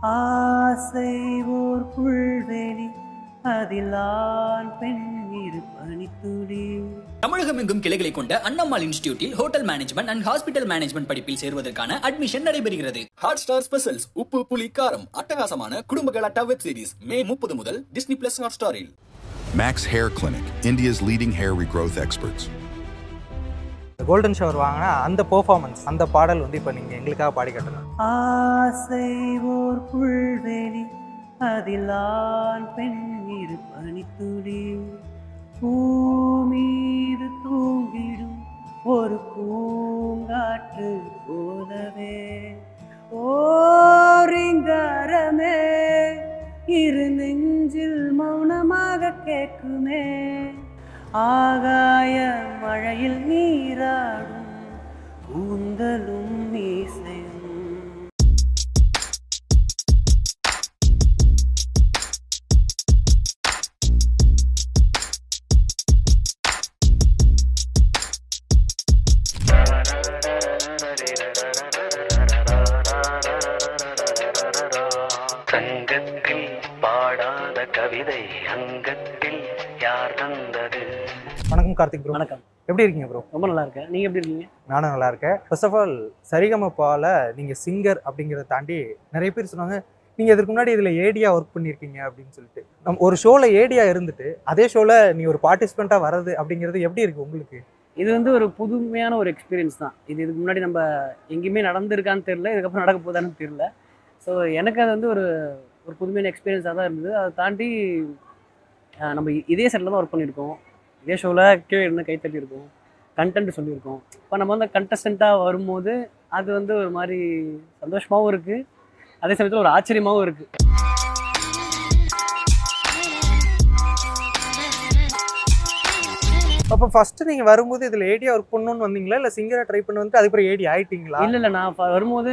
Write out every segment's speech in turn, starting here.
ஆசை ஓர் புல்வெளி அதில் ஆண் பெண் இரு பனித்துளி. தமிழகம் எங்கும் கிளைகளை கொண்ட அண்ணம்மாள் இன்ஸ்டிடியூட்டில் hotel management and hospital management படிப்பில் சேர்வதற்கான அட்மிஷன் நடைபெறுகிறது. ஹாட் ஸ்டார் ஸ்பெஷல்ஸ் உப்பு புளி காரம் அட்டகாசமான குடும்ப கலாட்டா வெப் சீரிஸ் மே 30 முதல் டிஸ்னி பிளஸ் ஹாட் ஸ்டாரில். Max Hair Clinic, India's leading hair regrowth experts. Golden shower வாங்கினா அந்த பெர்ஃபார்மன்ஸ், அந்த பாடல் வந்து இப்போ நீங்கள் எங்களுக்காக பாடி காட்டலாம். ஆசை ஓர் புல்வெளி அதில் ஆண் பெண் இரு பனித்துளி. பூமீது தூங்கிடும் ஒரு பூங்காற்று போலவே ஓரிங்காரமே இரு நெஞ்சில் மௌனமாக கேட்குமே. ஆகாய மழையில் நீராடும் கூந்தலும் மீசையும். சங்கத்தில் பாடாத கவிதை அங்கத்தில் யார் தந்தது? வணக்கம் கார்த்திக் ப்ரோ. வணக்கம். எப்படி இருக்கீங்க ப்ரோ? ரொம்ப நல்லா இருக்கேன். நீங்கள் எப்படி இருக்கீங்க? நானும் நல்லா இருக்கேன். ஃபர்ஸ்ட் ஆஃப் ஆல் சரிகமபாவில் நீங்கள் சிங்கர் அப்படிங்கிறத தாண்டி நிறைய பேர் சொன்னாங்க நீங்கள் இதுக்கு முன்னாடி இதில் ஏடியா ஒர்க் பண்ணியிருக்கீங்க அப்படின்னு சொல்லிட்டு. நம்ம ஒரு ஷோவில் ஏடியா இருந்துட்டு அதே ஷோவில் நீ ஒரு பார்ட்டிசிபெண்ட்டாக வர்றது அப்படிங்கிறது எப்படி இருக்குது உங்களுக்கு? இது வந்து ஒரு புதுமையான ஒரு எக்ஸ்பீரியன்ஸ் தான். இதுக்கு முன்னாடி நம்ம எங்கேயுமே நடந்திருக்கான்னு தெரியல, இதுக்கப்புறம் நடக்க போதான்னு தெரியல. ஸோ எனக்கு அது வந்து ஒரு புதுமையான எக்ஸ்பீரியன்ஸாக தான் இருந்தது. அதை தாண்டி நம்ம இதே செட்டில் தான் ஒர்க் பண்ணியிருக்கோம், இதே ஷோவில் கீழே இருந்து கைத்தட்டியிருக்கோம், கண்டென்ட் சொல்லியிருக்கோம். இப்போ நம்ம வந்து கண்டஸ்டண்ட்டாக வரும்போது அது வந்து ஒரு மாதிரி சந்தோஷமாகவும் இருக்குது, அதே சமயத்தில் ஒரு ஆச்சரியமாகவும் இருக்குது. அப்போ ஃபஸ்ட்டு நீங்கள் வரும்போது இதில் ஏடியா ஒர்க் பண்ணணும்னு வந்தீங்களா, இல்லை சிங்கராக ட்ரை பண்ண வந்துட்டு அதுக்கப்புறம் ஏடி ஆகிட்டீங்களா? இல்லை, நான் வரும்போது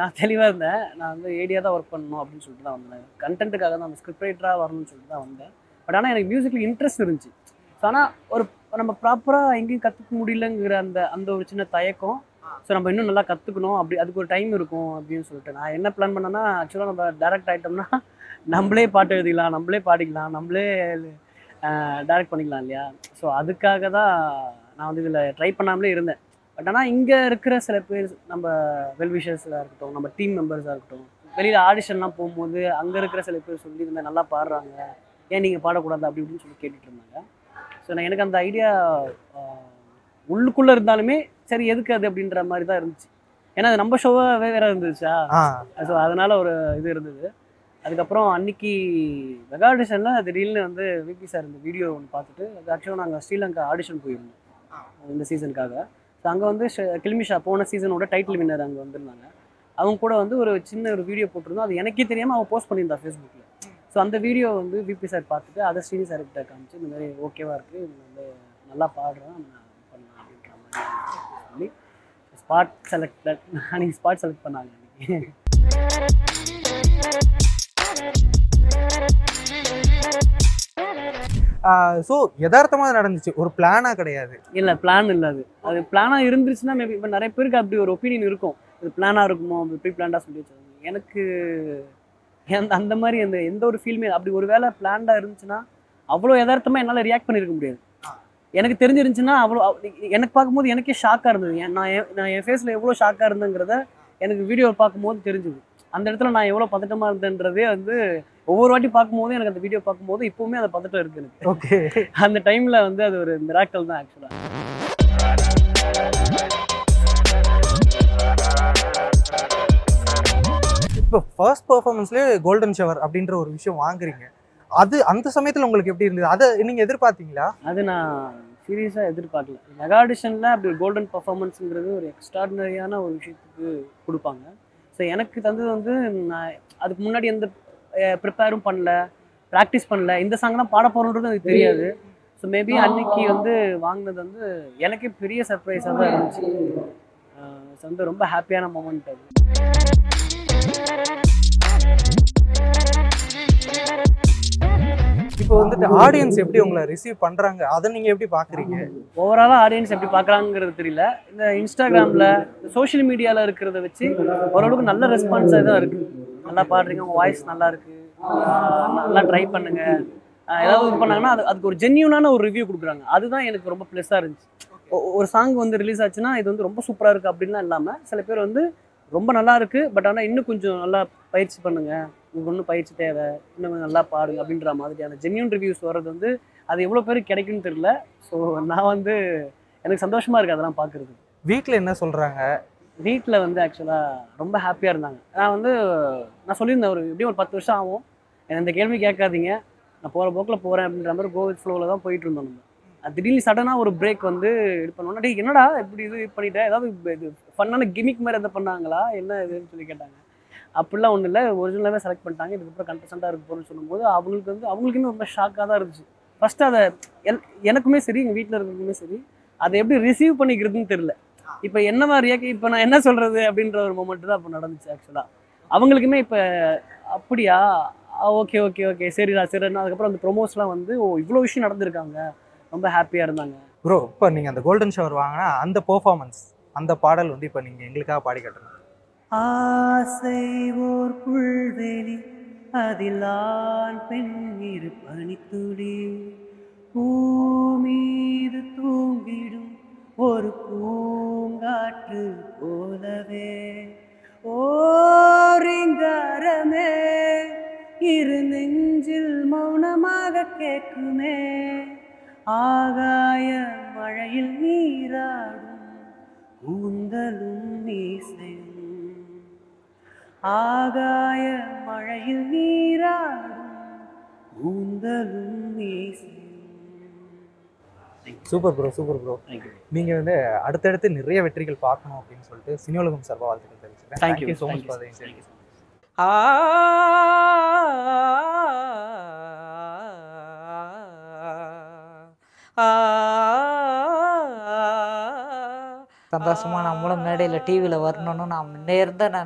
நான் தெளிவாக இருந்தேன். நான் வந்து ஏடியா தான் ஒர்க் பண்ணணும் அப்படின்னு சொல்லிட்டு தான் வந்தேன். கண்டென்ட்டுக்காக தான், ஸ்கிரிப்ட் ரைட்டராக வரணும்னு சொல்லிட்டு தான் வந்தேன். பட் ஆனால் எனக்கு மியூசிக்கில் இன்ட்ரெஸ்ட் இருந்துச்சு. ஸோ ஆனால் நம்ம ப்ராப்பராக எங்கேயும் கற்றுக்க முடியலங்கிற அந்த ஒரு சின்ன தயக்கம். ஸோ நம்ம இன்னும் நல்லா கற்றுக்கணும், அதுக்கு ஒரு டைம் இருக்கும் அப்படின்னு சொல்லிட்டு நான் என்ன பிளான் பண்ணேன்னா, ஆக்சுவலாக நம்ம டேரக்ட் ஆகிட்டோம்னா நம்மளே பாட்டு எழுதிக்கலாம், நம்மளே பாடிக்கலாம், நம்மளே டைரக்ட் பண்ணிக்கலாம் இல்லையா. ஸோ அதுக்காக தான் நான் வந்து இதில் ட்ரை பண்ணாமலே இருந்தேன். பட் ஆனால் இங்கே இருக்கிற சில பேர், நம்ம வெல்விஷர்ஸாக இருக்கட்டும், நம்ம டீம் மெம்பர்ஸாக இருக்கட்டும், வெளியில் ஆடிஷன்லாம் போகும்போது அங்கே இருக்கிற சில பேர் சொல்லி இந்த நல்லா பாடுறாங்க, ஏன் நீங்கள் பாடக்கூடாது அப்படி இப்படின்னு சொல்லி கேட்டுட்டு இருந்தாங்க. ஸோ எனக்கு அந்த ஐடியா உள்ளுக்குள்ளே இருந்தாலுமே சரி எதுக்கு அது அப்படின்ற மாதிரி தான் இருந்துச்சு. ஏன்னா அது நம்ம ஷோவாக வேற இருந்துச்சா. ஸோ அதனால் ஒரு இது இருந்தது. அதுக்கப்புறம் அன்னைக்கு மெகா ஆடிஷனில் திடீர்னு வந்து விபி சார் இந்த வீடியோ ஒன்று பார்த்துட்டு, அது ஆக்சுவலாக நாங்கள் ஸ்ரீலங்கா ஆடிஷன் போயிருந்தோம் இந்த சீசனுக்காக. ஸோ அங்கே வந்து கில்மிஷா போன சீசனோட டைட்டில் வின்னர் அங்கே வந்திருந்தாங்க. அவங்க கூட வந்து ஒரு சின்ன ஒரு வீடியோ போட்டிருந்தோம். அது எனக்கே தெரியாமல் அவன் போஸ்ட் பண்ணியிருந்தா ஃபேஸ்புக்கில். ஸோ அந்த வீடியோ வந்து விபி சார் பார்த்துட்டு அதை ஸ்ரீனி சார்கிட்ட காமிச்சு, இந்த மாதிரி ஓகேவாக இருக்குது, இது வந்து நல்லா பாடுறேன், பண்ணலாம் அப்படின்ற மாதிரி சொல்லி ஸ்பாட் செலக்டட். அன்றைக்கி ஸ்பாட் செலக்ட் பண்ணாங்க அன்றைக்கி. ஸோ யதார்த்தமாக நடந்துச்சு, ஒரு பிளானாக கிடையாது. இல்லை, பிளான் இல்லை. அது பிளானாக இருந்துச்சுன்னா மேபி இப்போ நிறைய பேருக்கு அப்படி ஒரு ஒப்பீனியன் இருக்கும், இது பிளானாக இருக்குமோ, ப்ரீ பிளான்டாக சொல்லி வச்சாங்க. எனக்கு அந்த மாதிரி எந்த ஒரு ஃபீல்மே அப்படி ஒரு வேளை பிளான்டாக இருந்துச்சுன்னா அவ்வளோ யதார்த்தமாக என்னால் ரியாக்ட் பண்ணியிருக்க முடியாது. எனக்கு தெரிஞ்சிருந்துச்சுன்னா அவ்வளோ எனக்கு பார்க்கும்போது எனக்கே ஷாக்காக இருந்தது. நான் என் ஃபேஸில் எவ்வளோ ஷாக்காக இருந்தேங்கிறத எனக்கு வீடியோ பார்க்கும்போது தெரிஞ்சுது. அந்த இடத்துல நான் எவ்வளோ பதட்டமாக இருந்தேன்றதே வந்து ஒவ்வொரு வாட்டி பார்க்கும்போது எனக்கு அந்த வீடியோ பார்க்கும்போது இப்போவுமே அந்த பதட்டம் இருக்குது எனக்கு. ஓகே, அந்த டைமில் வந்து அது ஒரு மிராக்கல் தான் ஆக்சுவலாக. இப்போ ஃபர்ஸ்ட் பெர்ஃபார்மன்ஸ்லேயே கோல்டன் ஷவர் அப்படின்ற ஒரு விஷயம் வாங்குறீங்க, அது அந்த சமயத்தில் உங்களுக்கு எப்படி இருந்தது? அதை நீங்கள் எதிர்பார்த்தீங்களா? அது நான் சீரியஸாக எதிர்பார்க்கல. மெகா ஆடிஷனில் அப்படி ஒரு கோல்டன் பர்ஃபார்மன்ஸுங்கிறது ஒரு எக்ஸ்ட்ராடினரியான ஒரு விஷயத்துக்கு கொடுப்பாங்க. ஸோ எனக்கு தந்தது வந்து நான் அதுக்கு முன்னாடி எந்த ப்ரிப்பேரும் பண்ணல, ப்ராக்டிஸ் பண்ணல, இந்த சாங் தான் பாட போகிறோன்றது எனக்கு தெரியாது. ஸோ மேபி அன்னைக்கு வந்து வாங்கினது வந்து எனக்கே பெரிய சர்ப்ரைஸாக தான் இருந்துச்சு. ஸோ வந்து ரொம்ப ஹாப்பியான மூமெண்ட் அது. இப்போ வந்துட்டு ஆடியன்ஸ் எப்படி உங்களை ரிசீவ் பண்றாங்க, அதை நீங்க எப்படி பாக்குறீங்க? ஓவராலா ஆடியன்ஸ் எப்படி பாக்குறாங்கிறது தெரியல. இந்த இன்ஸ்டாகிராம்ல சோஷியல் மீடியால இருக்கிறத வச்சு ஓரளவுக்கு நல்ல ரெஸ்பான்ஸாக தான் இருக்கு. நல்லா பாடுறீங்க, உங்கள் வாய்ஸ் நல்லா இருக்கு, நல்லா ட்ரை பண்ணுங்க, ஏதாவது இது பண்ணாங்கன்னா அதுக்கு ஒரு ஜென்யூனான ஒரு ரிவ்யூ கொடுக்குறாங்க. அதுதான் எனக்கு ரொம்ப ப்ளஸ்ஸாக இருந்துச்சு. ஒரு சாங் வந்து ரிலீஸ் ஆச்சுன்னா இது வந்து ரொம்ப சூப்பராக இருக்குது அப்படின்லாம் இல்லாமல், சில பேர் வந்து ரொம்ப நல்லா இருக்குது பட் ஆனால் இன்னும் கொஞ்சம் நல்லா பயிற்சி பண்ணுங்க, உங்களுக்கு இன்னும் பயிற்சி தேவை, இன்னும் கொஞ்சம் நல்லா பாடுங்க அப்படின்ற மாதிரியான ஜென்யூன் ரிவ்யூஸ் வர்றது வந்து அது எவ்வளோ பேருக்கு கிடைக்குன்னு தெரியல. ஸோ நான் வந்து எனக்கு சந்தோஷமாக இருக்குது அதெல்லாம் பார்க்குறது. வீட்டில் என்ன சொல்கிறாங்க? வீட்டில் வந்து ஆக்சுவலாக ரொம்ப ஹாப்பியாக இருந்தாங்க. நான் சொல்லியிருந்தேன் எப்படியும் ஒரு 10 வருஷம் ஆகும், இந்த கேள்வி கேட்காதீங்க, நான் போகிற போக்கில் போகிறேன் அப்படின்ற மாதிரி கோவிட் ஃப்ளோவில் தான் போயிட்டு இருந்தோம். நம்ம திடீர்னு சடனாக ஒரு பிரேக் வந்து இது பண்ணோன்னா, டே என்னடா இப்படி இது பண்ணிட்டேன், ஏதாவது இது ஃபன்னான கிமிக் மாதிரி எதாவது பண்ணாங்களா, என்ன இதுன்னு சொல்லி கேட்டாங்க. அப்படிலாம் ஒன்றும் இல்லை, ஒரிஜினலாகவே செலக்ட் பண்ணிட்டாங்க, இதுக்கப்புறம் கண்டஸ்டண்ட்டாக இருக்க போகிறேன்னு சொல்லும்போது அவங்களுக்குமே ரொம்ப ஷாக்காக தான் இருந்துச்சு. ஃபஸ்ட்டு அதை எனக்குமே சரி, எங்கள் வீட்டில் இருக்கிறதுக்குமே சரி, அதை எப்படி ரிசீவ் பண்ணிக்கிறதுன்னு தெரியல. இப்போ என்ன மாதிரியா, இப்போ நான் என்ன சொல்கிறது அப்படின்ற ஒரு மொமெண்ட் தான் இப்போ நடந்துச்சு. ஆக்சுவலாக அவங்களுக்குமே இப்போ அப்படியா, ஓகே ஓகே ஓகே சரிடா சரிண்ணா. அதுக்கப்புறம் அந்த ப்ரொமோஸ்லாம் வந்து இவ்வளோ விஷயம் நடந்திருக்காங்க, ரொம்ப ஹாப்பியாக இருந்தாங்க. ப்ரோ, இப்போ நீங்கள் அந்த கோல்டன் ஷவர் வாங்கினா அந்த பெர்ஃபார்மன்ஸ், அந்த பாடல் வந்து இப்போ நீங்கள் எங்களுக்காக பாடி கட்டணும். ஆசை ஓர் புல்வெளி, அதில் ஆண் பெண் இரு பனித்துளி, பூமீது தூங்கிடும் ஒரு பூங்காற்று போலவே, ஓரிங்காரமே இரு நெஞ்சில் மௌனமாக கேட்குமே, ஆகாய மழையில் நீராடும் கூந்தலும் மீசையும், ஆகாய மழையில் நீராடும் கூந்தலும் மீசையும். Super bro, super bro. நீங்கள் வந்து அடுத்தடுத்து நிறைய வெற்றிகள் பார்க்கணும் அப்படின்னு சொல்லிட்டு சினியோலகம் சார்பாக வாழ்த்துக்கள் தெரிவிச்சுக்கிறேன். Thank you so much for the interview. சந்தோஷமாக நம்மளும் மேடையில் டிவியில் வரணும்னு நான் முன்னே இருந்தேன்.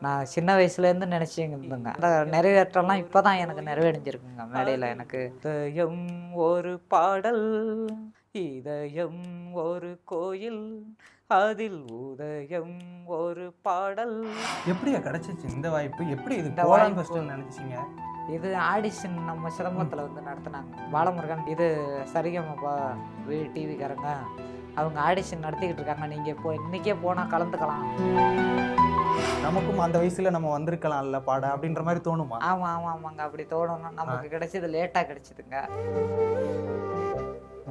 நான் சின்ன வயசுலேருந்து நினச்சிங்க இருந்தேங்க. அந்த நிறைவேற்றலாம் இப்போ தான் எனக்கு நிறைவடைஞ்சிருக்குங்க மேடையில். எனக்கு இதயம் ஒரு பாடல், இதயம் ஒரு கோயில், அதில் உதயம் ஒரு பாடல். எப்படியா கிடைச்சிச்சு இந்த வாய்ப்பு? எப்படி இது இந்த போலாம் வாய்ப்பு ஃபர்ஸ்ட் நினைச்சீங்க? இது ஆடிஷன் நம்ம சிதம்பரத்தில் வந்து நடத்தினாங்க. பாலமுருகன் இது சரிகமப்பா டிவிக்காரங்க அவங்க ஆடிஷன் நடத்திக்கிட்டு இருக்காங்க, நீங்கள் இப்போ இன்றைக்கே போனால் கலந்துக்கலாம். நமக்கும் அந்த வயசுல நம்ம வந்திருக்கலாம்ல பாட அப்படின்ற மாதிரி தோணுமா? ஆமாம் ஆமாம் ஆமாங்க, அப்படி தோணணும். நமக்கு கிடைச்சது லேட்டாக கிடைச்சிதுங்க.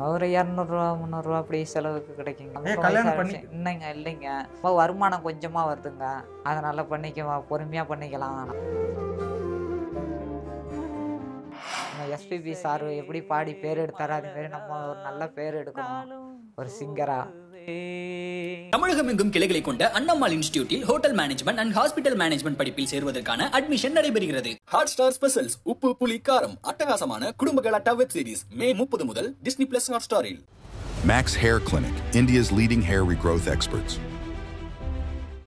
ஒரு 200 300 அப்படி செலவுக்கு கிடைக்குங்க. கல்யாணம் பண்ணி இல்லைங்க இல்லைங்க, இப்போ வருமானம் கொஞ்சமாக வருதுங்க, அதனால பண்ணிக்க பொறுமையாக பண்ணிக்கலாம். எஸ்பிபி சார் எப்படி பாடி பேர் எடுத்தாரோ அதுமாரி நம்ம ஒரு நல்ல பேர் எடுக்கணும் ஒரு சிங்கரா. தமிழகம் எங்கும் கிளைகளை கொண்ட அண்ணம்மாள் இன்ஸ்டிடியூட்டில் hotel management and hospital management படிப்பில் சேர்வதற்கான அட்மிஷன் நடைபெறுகிறது. ஹாட் ஸ்டார் ஸ்பெஷல்ஸ் உப்பு புளி காரம் அட்டகாசமான குடும்ப கலாட்டா வெப் சீரிஸ் மே 30 முதல் Disney+ Hotstar-இல். Max Hair Clinic, India's leading hair regrowth experts.